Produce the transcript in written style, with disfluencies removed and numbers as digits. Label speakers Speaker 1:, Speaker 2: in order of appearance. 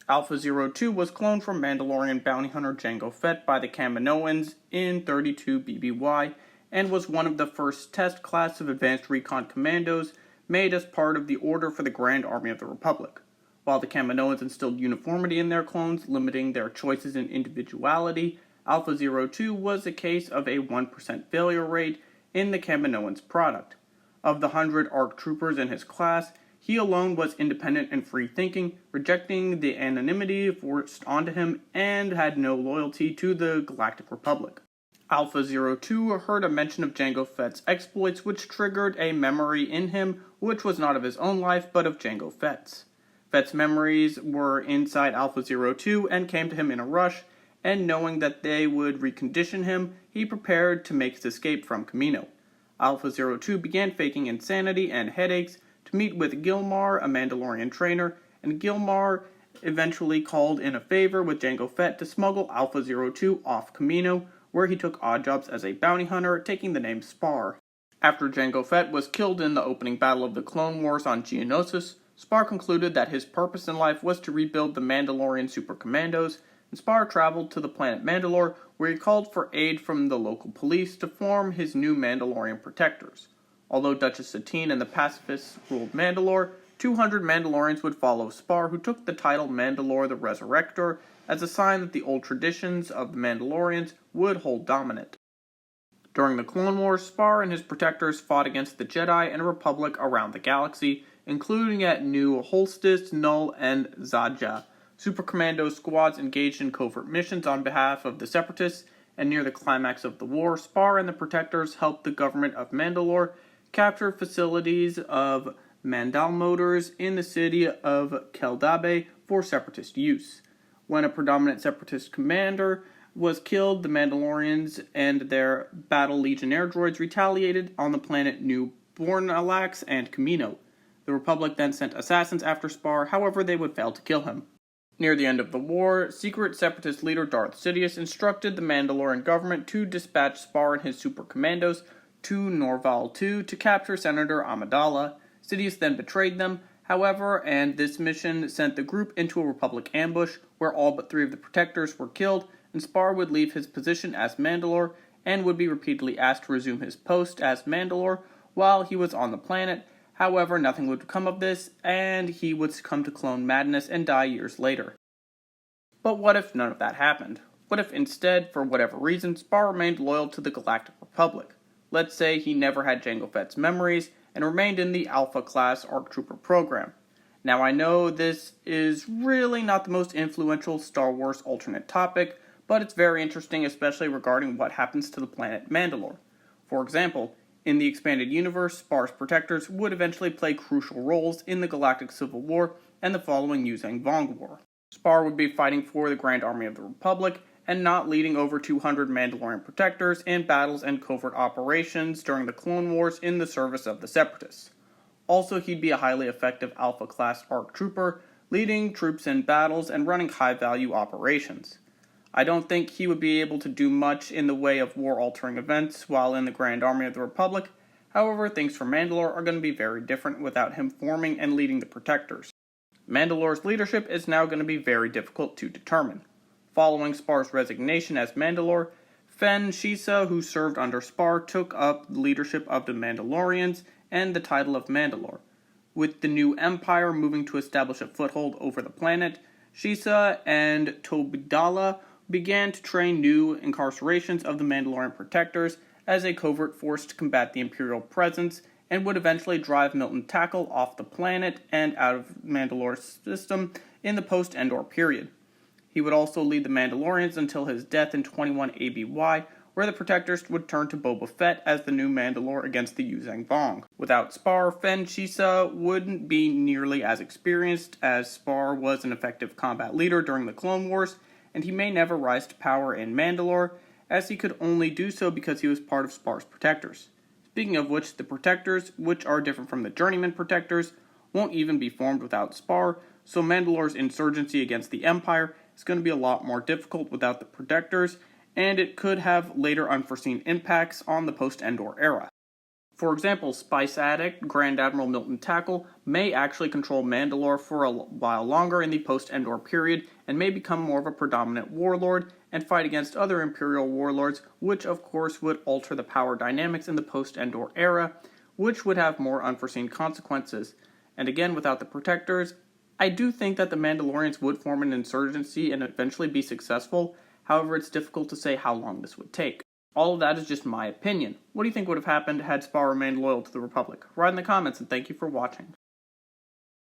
Speaker 1: Alpha-02 was cloned from Mandalorian bounty hunter Jango Fett by the Kaminoans in 32 BBY and was one of the first test class of advanced recon commandos made as part of the Order for the Grand Army of the Republic. While the Kaminoans instilled uniformity in their clones, limiting their choices and individuality, Alpha-02 was a case of a 1% failure rate in the Kaminoans' product. Of the 100 ARC troopers in his class, he alone was independent and free-thinking, rejecting the anonymity forced onto him, and had no loyalty to the Galactic Republic. Alpha-02 heard a mention of Jango Fett's exploits, which triggered a memory in him, which was not of his own life, but of Jango Fett's. Fett's memories were inside Alpha-02 and came to him in a rush, and knowing that they would recondition him, he prepared to make his escape from Kamino. Alpha-02 began faking insanity and headaches to meet with Gilmar, a Mandalorian trainer, and Gilmar eventually called in a favor with Jango Fett to smuggle Alpha-02 off Kamino, where he took odd jobs as a bounty hunter, taking the name Spar. After Jango Fett was killed in the opening battle of the Clone Wars on Geonosis, Spar concluded that his purpose in life was to rebuild the Mandalorian Super Commandos, and Spar traveled to the planet Mandalore, where he called for aid from the local police to form his new Mandalorian Protectors. Although Duchess Satine and the pacifists ruled Mandalore, 200 Mandalorians would follow Spar, who took the title Mandalore the Resurrector as a sign that the old traditions of the Mandalorians would hold dominant. During the Clone Wars, Spar and his protectors fought against the Jedi and Republic around the galaxy, including at New Holstis, Null, and Zaja. Super Commando squads engaged in covert missions on behalf of the Separatists, and near the climax of the war, Spar and the Protectors helped the government of Mandalore capture facilities of Mandal Motors in the city of Keldabe for Separatist use. When a predominant Separatist commander was killed, the Mandalorians and their Battle Legionnaire droids retaliated on the planet New Bornalax and Kamino. The Republic then sent assassins after Spar, however they would fail to kill him. Near the end of the war, secret Separatist leader Darth Sidious instructed the Mandalorian government to dispatch Spar and his super commandos to Norval II to capture Senator Amidala. Sidious then betrayed them, however, and this mission sent the group into a Republic ambush where all but 3 of the Protectors were killed, and Spar would leave his position as Mandalore and would be repeatedly asked to resume his post as Mandalore while he was on the planet. However, nothing would come of this, and he would succumb to clone madness and die years later. But what if none of that happened? What if instead, for whatever reason, Spar remained loyal to the Galactic Republic? Let's say he never had Jango Fett's memories and remained in the Alpha-class ARC Trooper program. Now I know this is really not the most influential Star Wars alternate topic, but it's very interesting, especially regarding what happens to the planet Mandalore. For example, in the expanded universe, Spar's protectors would eventually play crucial roles in the Galactic Civil War and the following Yuzang Vong War. Spar would be fighting for the Grand Army of the Republic and not leading over 200 Mandalorian protectors in battles and covert operations during the Clone Wars in the service of the Separatists. Also, he'd be a highly effective Alpha-class ARC trooper, leading troops in battles and running high-value operations. I don't think he would be able to do much in the way of war-altering events while in the Grand Army of the Republic. However, things for Mandalore are going to be very different without him forming and leading the Protectors. Mandalore's leadership is now going to be very difficult to determine. Following Spar's resignation as Mandalore, Fen Shisa, who served under Spar, took up the leadership of the Mandalorians and the title of Mandalore. With the new Empire moving to establish a foothold over the planet, Shisa and Tobidala began to train new incarcerations of the Mandalorian Protectors as a covert force to combat the Imperial presence, and would eventually drive Milton Tackle off the planet and out of Mandalore's system in the post-Endor period. He would also lead the Mandalorians until his death in 21 ABY, where the Protectors would turn to Boba Fett as the new Mandalore against the Yuzang Vong. Without Spar, Fen Shisa wouldn't be nearly as experienced, as Spar was an effective combat leader during the Clone Wars, and he may never rise to power in Mandalore, as he could only do so because he was part of Spar's Protectors. Speaking of which, the Protectors, which are different from the Journeyman Protectors, won't even be formed without Spar, so Mandalore's insurgency against the Empire is going to be a lot more difficult without the Protectors, and it could have later unforeseen impacts on the post-Endor era. For example, Spice Addict Grand Admiral Milton Tackle may actually control Mandalore for a while longer in the post-Endor period, and may become more of a predominant warlord and fight against other Imperial warlords, which of course would alter the power dynamics in the post-Endor era, which would have more unforeseen consequences. And again, without the Protectors, I do think that the Mandalorians would form an insurgency and eventually be successful. However, it's difficult to say how long this would take. All of that is just my opinion. What do you think would have happened had Spar remained loyal to the Republic? Write in the comments, and thank you for watching.